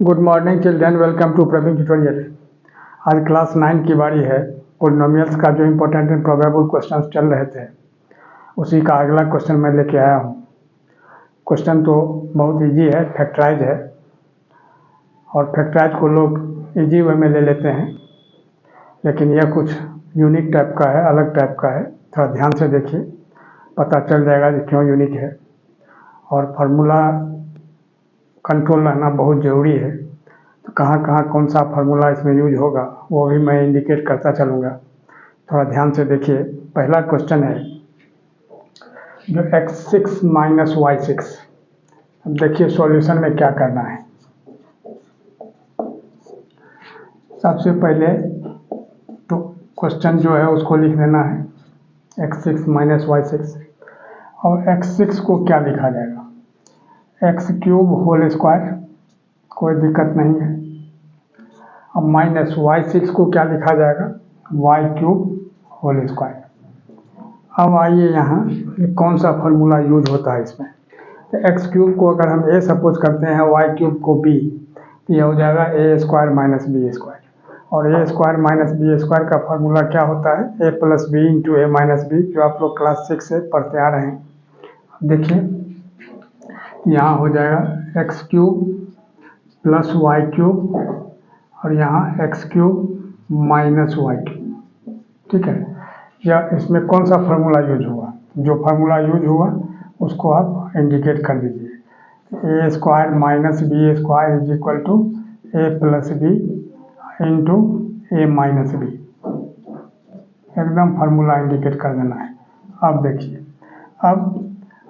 Good morning children, welcome to Praveen tutorial. आज class 9 की बारी है। पोलिनोमियल्स का जो इम्पोर्टेंट एंड प्रोबेबल क्वेश्चंस चल रहे थे उसी का अगला क्वेश्चन मैं लेके आया हूँ। क्वेश्चन तो बहुत इजी है, फैक्टराइज है और फैक्टराइज को लोग इजी वे में ले लेते हैं, लेकिन यह कुछ यूनिक टाइप का है, अलग टाइप का है। थोड़ा ध्यान से देखिए, पता चल जाएगा कि क्यों यूनिक है। और फार्मूला कंट्रोल रहना बहुत ज़रूरी है। तो कहाँ कहाँ कौन सा फार्मूला इसमें यूज होगा वो भी मैं इंडिकेट करता चलूँगा। थोड़ा ध्यान से देखिए। पहला क्वेश्चन है जो x6 माइनस y6। अब देखिए सॉल्यूशन में क्या करना है। सबसे पहले तो क्वेश्चन जो है उसको लिख देना है x6 माइनस y6, और x6 को क्या लिखा जाएगा, x³ होल स्क्वायर, कोई दिक्कत नहीं है। अब माइनस y6 को क्या लिखा जाएगा, y³ होल स्क्वायर। अब आइए यहाँ कौन सा फार्मूला यूज होता है इसमें। तो x³ को अगर हम a सपोज करते हैं, y³ को b, तो यह हो जाएगा a² माइनस b स्क्वायर। और a² माइनस b स्क्वायर का फार्मूला क्या होता है, a plus B into a minus B, जो आप लोग क्लास 6 से पढ़ते आ रहे हैं। देखिए यहाँ हो जाएगा x³ प्लस y³ और यहाँ x³ माइनस y³। ठीक है, या इसमें कौन सा फार्मूला यूज हुआ, जो फार्मूला यूज हुआ उसको आप इंडिकेट कर दीजिए। a² minus b square is equal to a plus B into a minus B. एकदम फार्मूला इंडिकेट कर देना है। अब देखिए,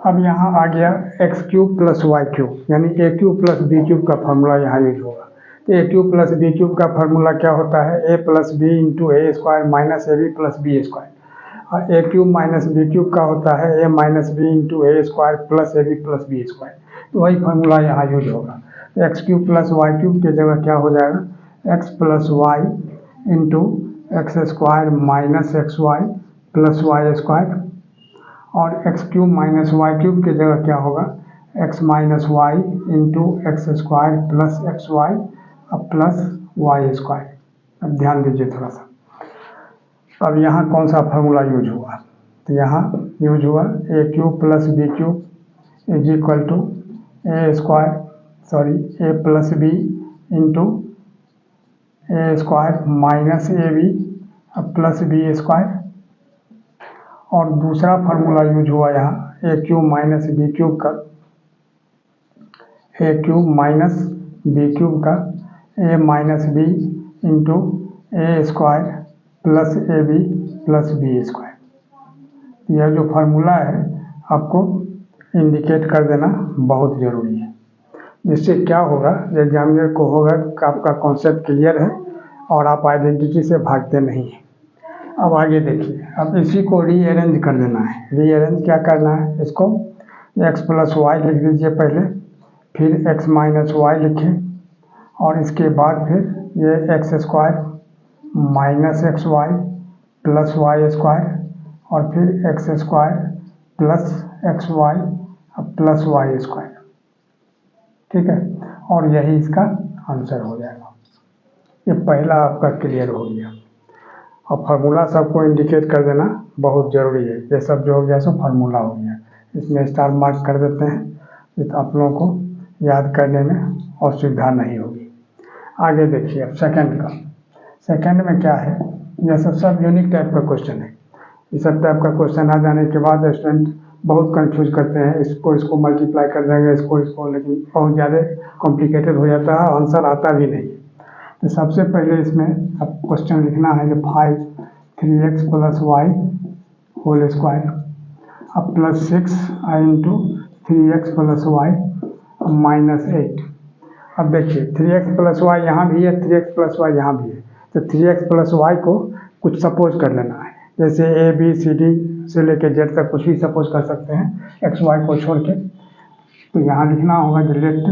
अब यहाँ आ गया x³ प्लस y³, यानी a³ प्लस b³ का फार्मूला यहाँ यूज होगा। तो a³ प्लस b³ का फार्मूला क्या होता है, a plus B into a square minus ab plus b square. और a³ माइनस b³ का होता है a minus B into a square plus ab plus b square. तो वही फार्मूला यहाँ यूज होगा। तो x³ प्लस y³ की जगह क्या हो जाएगा, x plus Y into X square minus xy plus y square. और x³ माइनस y³ की जगह क्या होगा, x minus Y into X square plus xy plus y square. अब ध्यान दीजिए थोड़ा सा। अब यहाँ कौन सा फार्मूला यूज हुआ, तो यहाँ यूज हुआ a³ plus b³ is equal to a plus B into a square minus ab plus b square. और दूसरा फार्मूला यूज हुआ यहाँ a³ माइनस b³ का, a³ माइनस b³ का a minus B into a square plus ab plus b square. यह जो formula है आपको इंडिकेट कर देना बहुत ज़रूरी है, जिससे क्या होगा, एग्जामिनर को होगा कि आपका कॉन्सेप्ट क्लियर है और आप आइडेंटिटी से भागते नहीं हैं। अब आगे देखिए, अब इसी को रीअरेंज कर देना है। रीअरेंज क्या करना है, इसको x प्लस वाई लिख दीजिए पहले, फिर x माइनस वाई लिखें, और इसके बाद फिर ये x square minus xy plus y square, और फिर x square plus xy plus y square. ठीक है, और यही इसका आंसर हो जाएगा। ये पहला आपका क्लियर हो गया। और फार्मूला सबको इंडिकेट कर देना बहुत ज़रूरी है। ये सब जो हो गया सो फार्मूला हो गया, इसमें स्टार मार्क कर देते हैं तो आप लोगों को याद करने में असुविधा नहीं होगी। आगे देखिए, अब सेकंड का। सेकंड में क्या है, यह सब यूनिक टाइप का क्वेश्चन है। इस सब टाइप का क्वेश्चन आ जाने के बाद स्टूडेंट बहुत कंफ्यूज करते हैं, इसको मल्टीप्लाई कर देंगे, इसको, लेकिन बहुत ज़्यादा कॉम्प्लिकेटेड हो जाता है, आंसर आता भी नहीं। तो सबसे पहले इसमें अब क्वेश्चन लिखना है जो 3x plus Y whole square अब plus 6 into 3x plus Y minus 8। अब देखिए 3x प्लस वाई यहाँ भी है, 3x प्लस वाई यहाँ भी है। तो 3x प्लस वाई को कुछ सपोज कर लेना है, जैसे a b c d से लेकर z तक कुछ भी सपोज कर सकते हैं x y को छोड़ के। तो यहाँ लिखना होगा कि let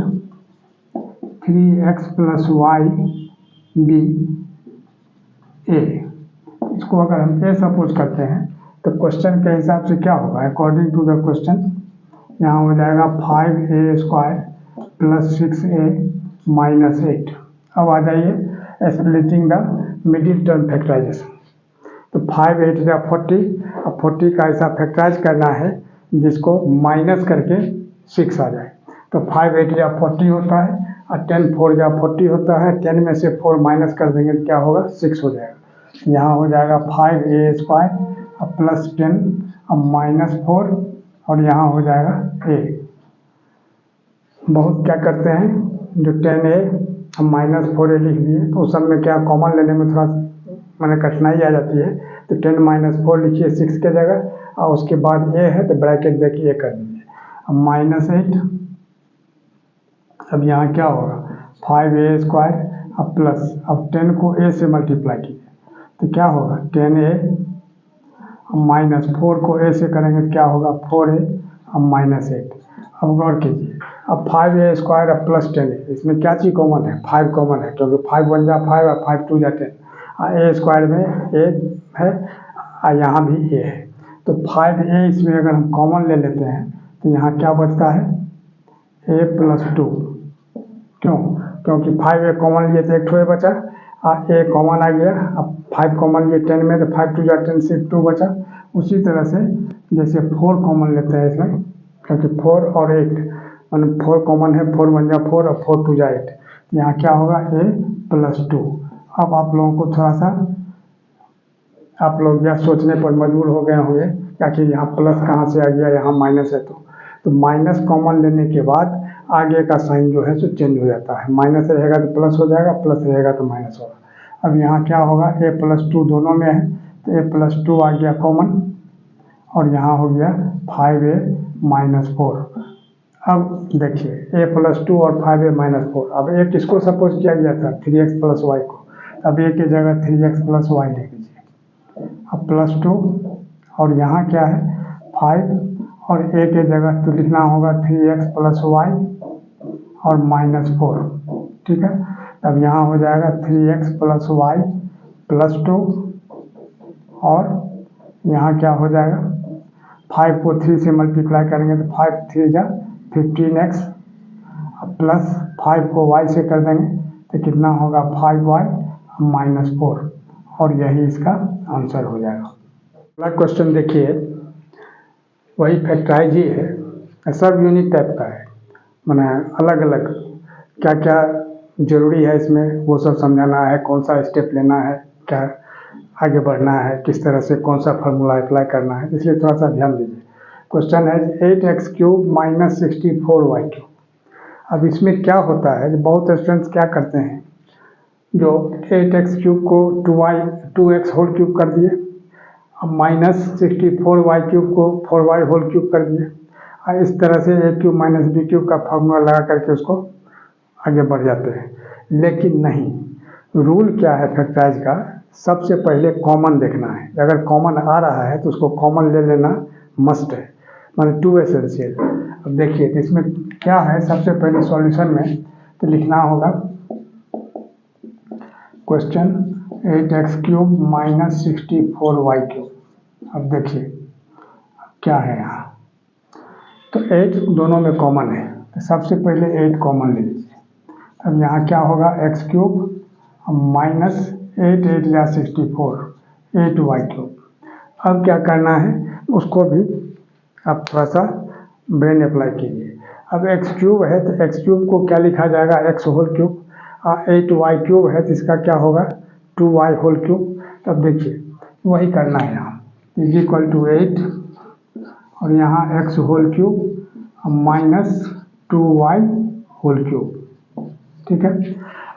3x plus Y be A. इसको अगर हम ए सपोज करते हैं तो क्वेश्चन के हिसाब से क्या होगा, अकॉर्डिंग टू द क्वेश्चन यहाँ हो जाएगा 5a स्क्वायर प्लस 6a -8। अब आ जाइए splitting the middle term factorisation. तो 5 8 या 40, अब 40 का ऐसा फैक्टराइज करना है जिसको माइनस करके 6 आ जाए। तो 5 8 या 40 होता है और 10 4 या 40 होता है। 10 में से 4 माइनस कर देंगे तो क्या होगा, 6 हो जाएगा। यहाँ हो जाएगा 5a² और प्लस 10 और -4 और यहाँ हो जाएगा a। बहुत क्या करते हैं, जो 10a हम -4a लिख दिए तो उस सब में क्या कॉमन लेने में थोड़ा मैंने कठिनाई आ जाती है। तो 10 -4 लिखिए 6 के जगह और उसके बाद a है तो ब्रैकेट देखिए कर दीजिए। अब -8, अब यहाँ क्या होगा 5a² अब प्लस, अब 10 को a से मल्टीप्लाई कीजिए तो क्या होगा 10a, -4 को a से करेंगे तो क्या होगा 4a अब -8। अब गौर कीजिए, अब 5a² अब प्लस 10a, इसमें क्या चीज़ कॉमन है, 5 कॉमन है क्योंकि 5 1 जा 5 और 5 2 जा 10 a² में a है और यहाँ भी a है। तो 5a इसमें अगर हम कॉमन ले लेते हैं तो यहाँ क्या बचता है a + 2। क्यों, क्योंकि 5a कॉमन लिए तो एक ठो बचा और a कॉमन आ गया। अब 5 कॉमन लिए 10 में तो 5 2 जा 10 से 2 बचा। उसी तरह से जैसे 4 कॉमन लेते हैं इसमें, क्योंकि 4 और 8 मतलब 4 कॉमन है, 4 1 जा 4 और 4 2 जा 8। यहाँ क्या होगा a + 2। अब आप लोगों को थोड़ा सा, आप लोग यह सोचने पर मजबूर हो गए होंगे कि यहाँ प्लस कहाँ से आ गया, यहाँ माइनस है। तो माइनस कॉमन लेने के बाद आगे का साइन जो है सो चेंज हो जाता है। माइनस रहेगा तो प्लस हो जाएगा, प्लस रहेगा तो माइनस होगा। अब यहाँ क्या होगा a + 2 दोनों में है तो a + 2 आ गया कॉमन और यहाँ हो गया 5a - 4। अब देखिए a + 2 और 5a - 4। अब a किसको सपोज किया गया था 3x + y को, अब a की जगह 3x + y लिख लीजिए। अब +2 और यहाँ क्या है 5 और a के जगह तो लिखना होगा 3x + y और -4। ठीक है, अब यहाँ हो जाएगा 3x + y + 2 और यहाँ क्या हो जाएगा 5 को 3 से मल्टीप्लाई करेंगे तो 5 3 जा 15x प्लस 5 को y से कर देंगे तो कितना होगा 5y -4 और यही इसका आंसर हो जाएगा। अगला क्वेश्चन देखिए, वही फैक्टराइज ही है, सब यूनिक टाइप का है, मैंने अलग अलग क्या क्या जरूरी है इसमें वो सब समझाना है, कौन सा स्टेप लेना है, क्या आगे बढ़ना है, किस तरह से कौन सा फार्मूला अप्लाई करना है, इसलिए थोड़ा सा ध्यान दीजिए। क्वेश्चन है 8x³ - 64y³। अब इसमें क्या होता है, बहुत स्टूडेंट्स क्या करते हैं, जो 8x³ को 2x³ कर दिए, अब -64y³ को 4y³ कर दिए और इस तरह से a³ - b³ का फार्मूला लगा करके उसको आगे बढ़ जाते हैं। लेकिन नहीं, रूल क्या है फैक्टराइज का, सबसे पहले कॉमन देखना है। अगर कॉमन आ रहा है तो उसको कॉमन ले लेना मस्ट है, मतलब 2 एसेंशियल। अब देखिए तो इसमें क्या है, सबसे पहले सॉल्यूशन में तो लिखना होगा क्वेश्चन 8x³ - 64y³। अब देखिए क्या है यहाँ, तो 8 दोनों में कॉमन है तो सबसे पहले 8 कॉमन ले लीजिए। अब यहाँ क्या होगा x³ -8 8 या 64 8y³। अब क्या करना है, उसको भी आप थोड़ा सा ब्रेन अप्लाई कीजिए। अब x³ है तो x³ को क्या लिखा जाएगा x⁻³ और 8y³ है तो इसका क्या होगा 2y⁻³। तब देखिए वही करना है, यहाँ = 8 और यहाँ x⁻³ -2y⁻³। ठीक है,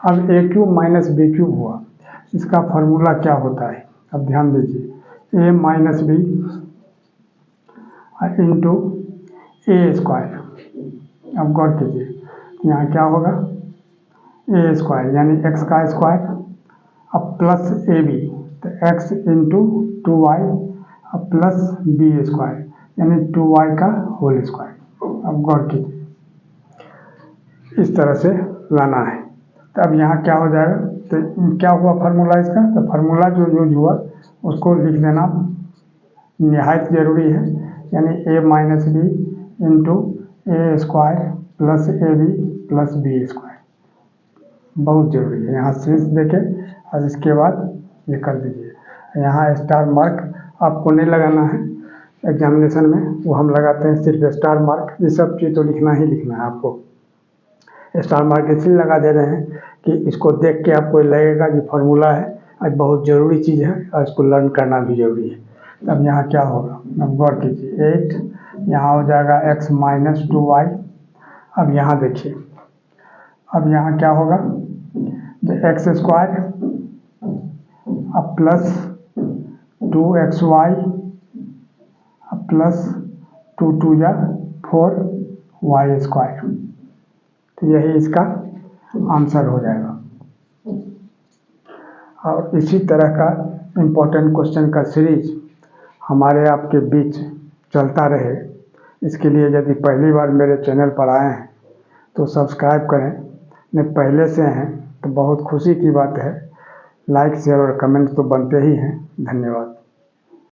अब a³ - b³ हुआ, इसका फार्मूला क्या होता है, अब ध्यान दीजिए a - b इंटू a²। अब गौर कीजिए यहाँ क्या होगा a² यानी x का स्क्वायर अब प्लस ab तो x इंटू 2y अब प्लस b² यानी 2y का होल स्क्वायर। अब गौर कीजिए इस तरह से लाना है। तो अब यहाँ क्या हो जाएगा, तो क्या हुआ फार्मूला इसका, तो फार्मूला जो यूज हुआ उसको लिख देना निहायत ज़रूरी है, यानी a - b into a² plus ab plus b²। बहुत ज़रूरी है। यहाँ शीर्ष देखें और इसके बाद ये कर दीजिए। यहाँ स्टार मार्क आपको नहीं लगाना है एग्जामिनेशन में, वो हम लगाते हैं सिर्फ स्टार मार्क। ये सब चीज़ तो लिखना ही लिखना है आपको। स्टार मार्क इसलिए लगा दे रहे हैं कि इसको देख के आपको लगेगा कि फार्मूला है और बहुत ज़रूरी चीज़ है और इसको लर्न करना भी ज़रूरी है। अब यहाँ क्या होगा, अब गौर कीजिए। 8 यहाँ हो जाएगा x माइनस 2y। अब यहाँ देखिए, अब यहाँ क्या होगा, जो एक्स स्क्वायर अब प्लस 2xy अब प्लस 2 या 4y स्क्वायर। तो यही इसका आंसर हो जाएगा। और इसी तरह का इम्पोर्टेंट क्वेश्चन का सीरीज हमारे आपके बीच चलता रहे, इसके लिए यदि पहली बार मेरे चैनल पर आए हैं तो सब्सक्राइब करें। नहीं पहले से हैं तो बहुत खुशी की बात है। लाइक शेयर और कमेंट तो बनते ही हैं। धन्यवाद।